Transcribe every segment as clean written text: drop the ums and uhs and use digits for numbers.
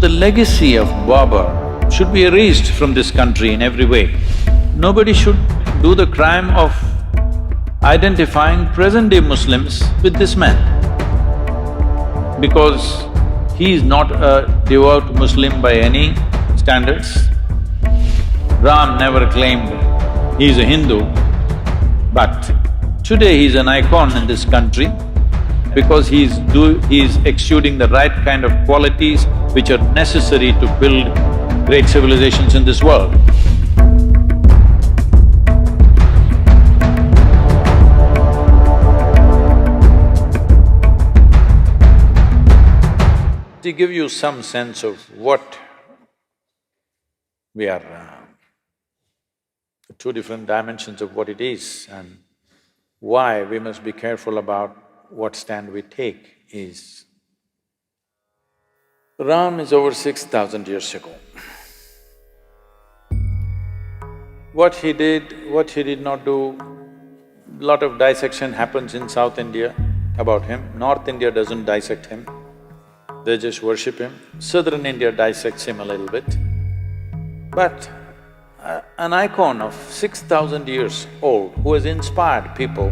The legacy of Babur should be erased from this country in every way. Nobody should do the crime of identifying present-day Muslims with this man, because he is not a devout Muslim by any standards. Ram never claimed he is a Hindu, but today he is an icon in this country because he is exuding the right kind of qualities which are necessary to build great civilizations in this world. To give you some sense of what we are… two different dimensions of what it is and why we must be careful about what stand we take is… Ram is over 6,000 years ago. What he did, what he did not do, lot of dissection happens in South India about him. North India doesn't dissect him, they just worship him. Southern India dissects him a little bit. But an icon of 6,000 years old who has inspired people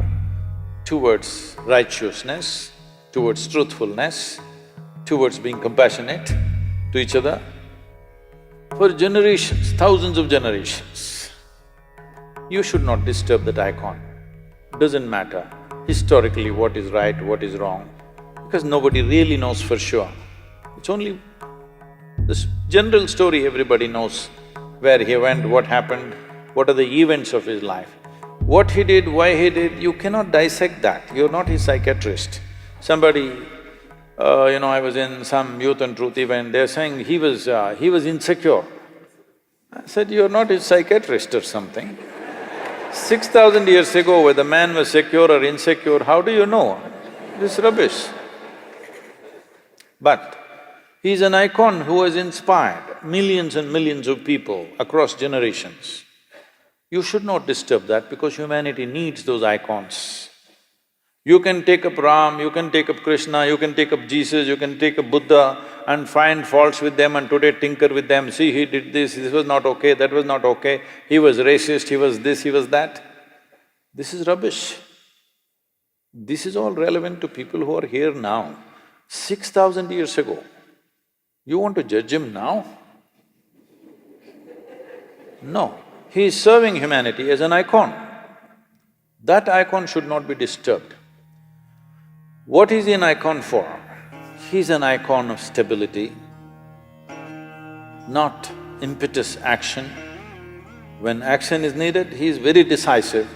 towards righteousness, towards truthfulness, towards being compassionate to each other for generations, thousands of generations. You should not disturb that icon. Doesn't matter historically what is right, what is wrong, because nobody really knows for sure. It's only this general story everybody knows, where he went, what happened, what are the events of his life. What he did, why he did, you cannot dissect that, you're not his psychiatrist. Somebody, I was in some Youth and Truth event, they're saying he was insecure. I said, you're not his psychiatrist or something. 6,000 years ago, whether man was secure or insecure, how do you know? This is rubbish. But he's an icon who has inspired millions and millions of people across generations. You should not disturb that because humanity needs those icons. You can take up Ram, you can take up Krishna, you can take up Jesus, you can take up Buddha and find faults with them and today tinker with them. See, he did this was not okay, that was not okay, he was racist, he was this, he was that. This is rubbish. This is all relevant to people who are here now. 6,000 years ago, you want to judge him now? No, he is serving humanity as an icon. That icon should not be disturbed. What is he an icon for? He's an icon of stability, not impetus action. When action is needed, he is very decisive,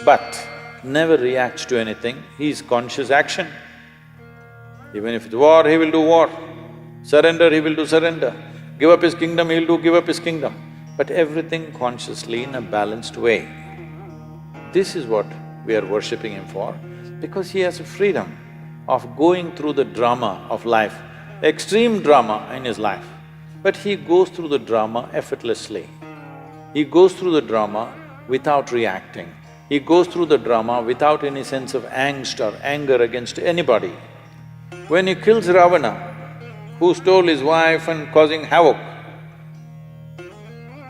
but never reacts to anything, he is conscious action. Even if it's war, he will do war. Surrender, he will do surrender. Give up his kingdom, he'll do give up his kingdom. But everything consciously in a balanced way. This is what we are worshipping him for, because he has a freedom of going through the drama of life, extreme drama in his life. But he goes through the drama effortlessly. He goes through the drama without reacting. He goes through the drama without any sense of angst or anger against anybody. When he kills Ravana, who stole his wife and causing havoc,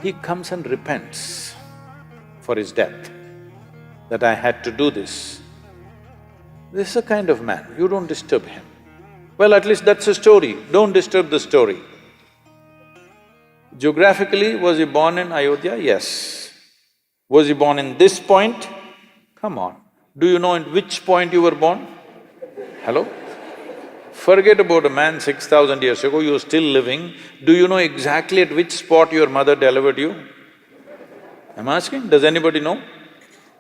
he comes and repents for his death, that I had to do this. This is a kind of man, you don't disturb him. Well, at least that's a story, don't disturb the story. Geographically, was he born in Ayodhya? Yes. Was he born in this point? Come on, do you know in which point you were born? Hello? Forget about a man 6,000 years ago, you're still living. Do you know exactly at which spot your mother delivered you? I'm asking, does anybody know?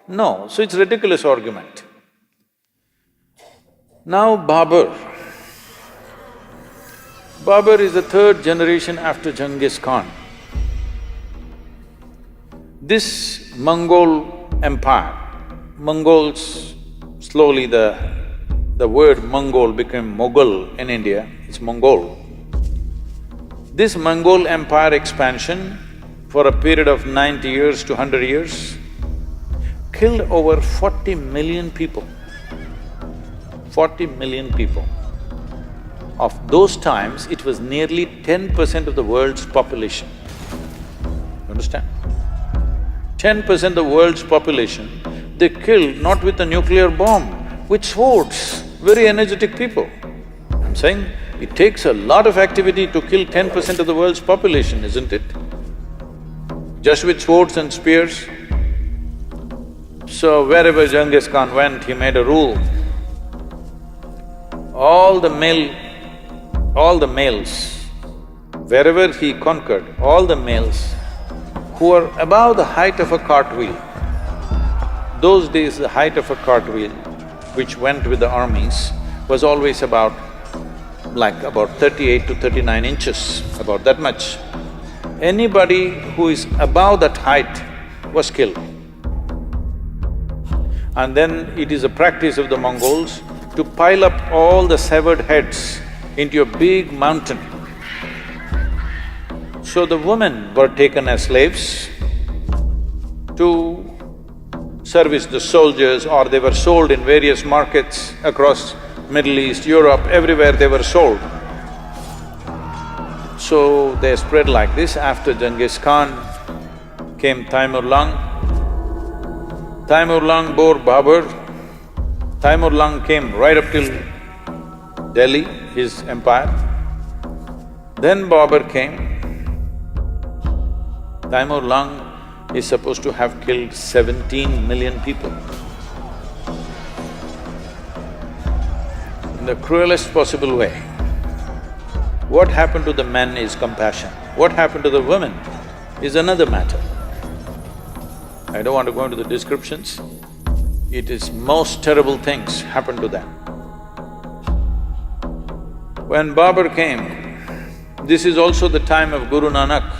No, so it's ridiculous argument. Now Babur. Babur is the third generation after Genghis Khan. This Mongol empire, Mongols, slowly the word Mongol became Mughal in India, it's Mongol. This Mongol empire expansion for a period of 90 years to 100 years killed over 40 million people. 40 million people. Of those times, it was nearly 10% of the world's population. You understand? 10% of the world's population, they killed not with a nuclear bomb, with swords, very energetic people. I'm saying it takes a lot of activity to kill 10% of the world's population, isn't it? Just with swords and spears. So wherever Genghis Khan went, he made a rule. All the males, wherever he conquered, all the males who were above the height of a cartwheel, those days the height of a cartwheel, which went with the armies, was always about 38 to 39 inches, about that much. Anybody who is above that height was killed. And then it is a practice of the Mongols to pile up all the severed heads into a big mountain. So the women were taken as slaves to service the soldiers, or they were sold in various markets across Middle East, Europe, everywhere they were sold. So they spread like this. After Genghis Khan came Taimur-Lung. Taimur-Lung bore Babur. Taimur-Lung came right up till Delhi, his empire. Then Babur came. Taimur-Lung is supposed to have killed 17 million people. In the cruelest possible way. What happened to the men is compassion. What happened to the women is another matter. I don't want to go into the descriptions. It is most terrible things happened to them. When Babur came, this is also the time of Guru Nanak.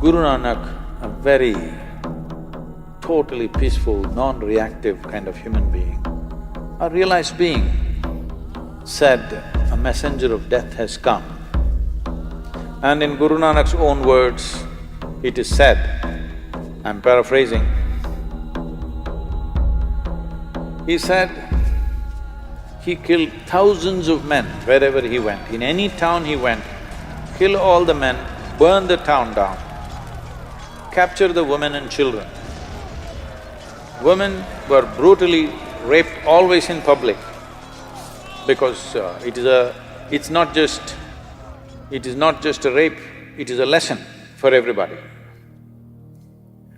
Guru Nanak, a very totally peaceful, non-reactive kind of human being, a realized being, said, "A messenger of death has come." And in Guru Nanak's own words, it is said, I'm paraphrasing, he said, he killed thousands of men wherever he went. In any town he went, kill all the men, burn the town down, capture the women and children. Women were brutally raped always in public, because it is not just a rape, it is a lesson for everybody.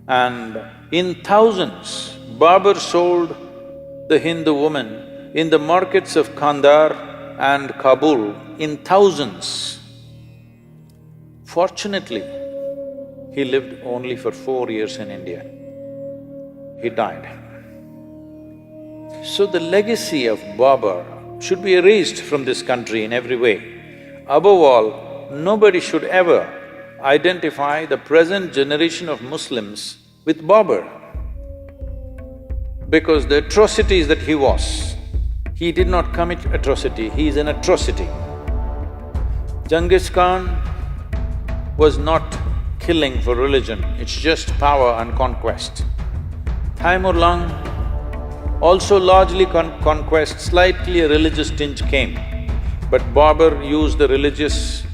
And in thousands, Babur sold the Hindu women in the markets of Kandahar and Kabul in thousands. Fortunately, he lived only for 4 years in India. He died. So the legacy of Babur should be erased from this country in every way. Above all, nobody should ever identify the present generation of Muslims with Babur, because the atrocities that he did not commit atrocity, he is an atrocity. Genghis Khan was not killing for religion, it's just power and conquest. Taimur-Lung also largely conquest, slightly a religious tinge came, but Babur used the religious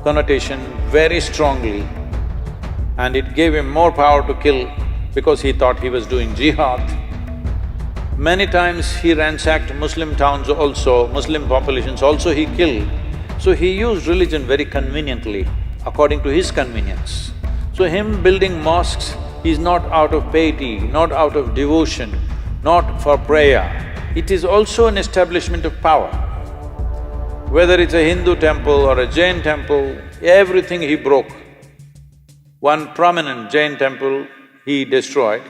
connotation very strongly, and it gave him more power to kill because he thought he was doing jihad. Many times he ransacked Muslim towns also, Muslim populations also he killed. So he used religion very conveniently, according to his convenience. So him building mosques is not out of piety, not out of devotion, not for prayer. It is also an establishment of power. Whether it's a Hindu temple or a Jain temple, everything he broke. One prominent Jain temple he destroyed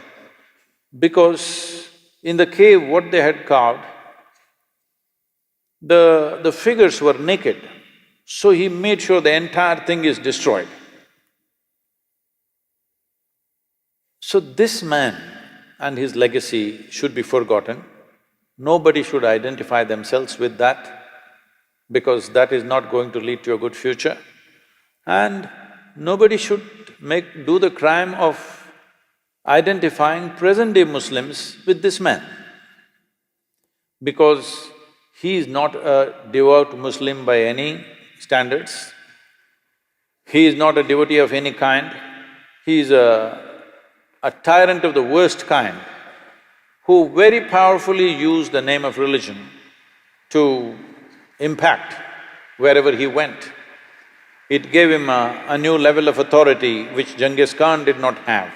because in the cave what they had carved, the figures were naked, so he made sure the entire thing is destroyed. So this man and his legacy should be forgotten. Nobody should identify themselves with that, because that is not going to lead to a good future. And nobody should do the crime of identifying present-day Muslims with this man, because He is not a devout Muslim by any standards. He is not a devotee of any kind. He is a tyrant of the worst kind who very powerfully used the name of religion to impact wherever he went. It gave him a new level of authority which Genghis Khan did not have,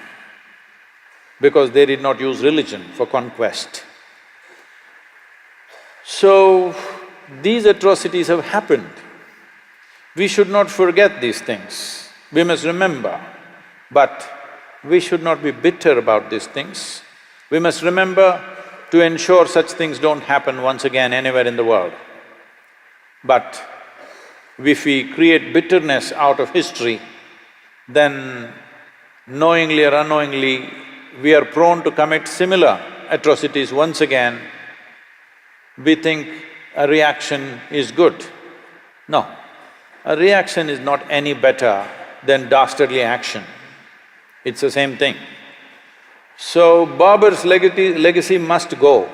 because they did not use religion for conquest. So, these atrocities have happened. We should not forget these things. We must remember, but we should not be bitter about these things. We must remember to ensure such things don't happen once again anywhere in the world. But if we create bitterness out of history, then knowingly or unknowingly, we are prone to commit similar atrocities once again. We think a reaction is good. No, a reaction is not any better than dastardly action. It's the same thing. So, Babur's legacy must go.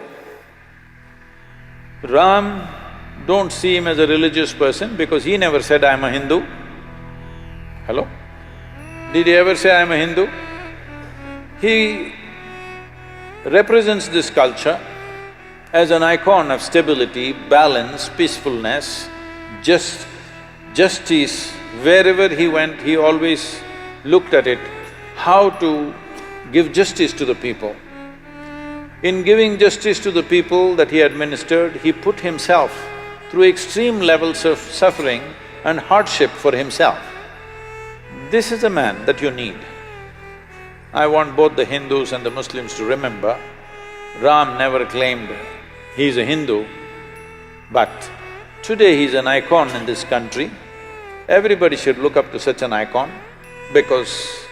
Ram, don't see him as a religious person because he never said, I'm a Hindu. Hello? Did he ever say, I'm a Hindu? He represents this culture as an icon of stability, balance, peacefulness, justice. Wherever he went, he always looked at it, how to give justice to the people. In giving justice to the people that he administered, he put himself through extreme levels of suffering and hardship for himself. This is a man that you need. I want both the Hindus and the Muslims to remember, Ram never claimed he's a Hindu, but today he's an icon in this country. Everybody should look up to such an icon because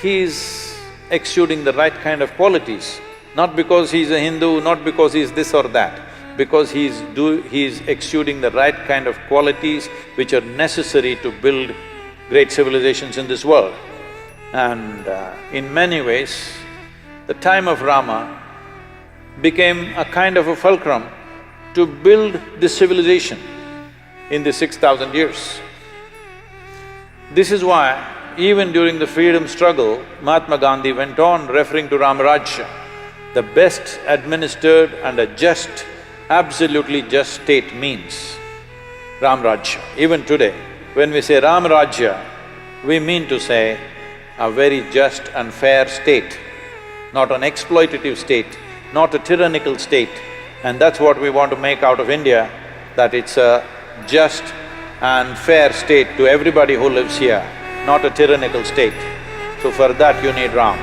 he's exuding the right kind of qualities, not because he's a Hindu, not because he's this or that, because he's exuding the right kind of qualities which are necessary to build great civilizations in this world. And in many ways, the time of Rama became a kind of a fulcrum to build this civilization in the 6,000 years. This is why even during the freedom struggle, Mahatma Gandhi went on referring to Ram Rajya, the best administered and a just, absolutely just state means Ram Rajya. Even today, when we say Ram Rajya, we mean to say a very just and fair state, not an exploitative state, not a tyrannical state. And that's what we want to make out of India, that it's a just and fair state to everybody who lives here, not a tyrannical state. So for that you need Ram.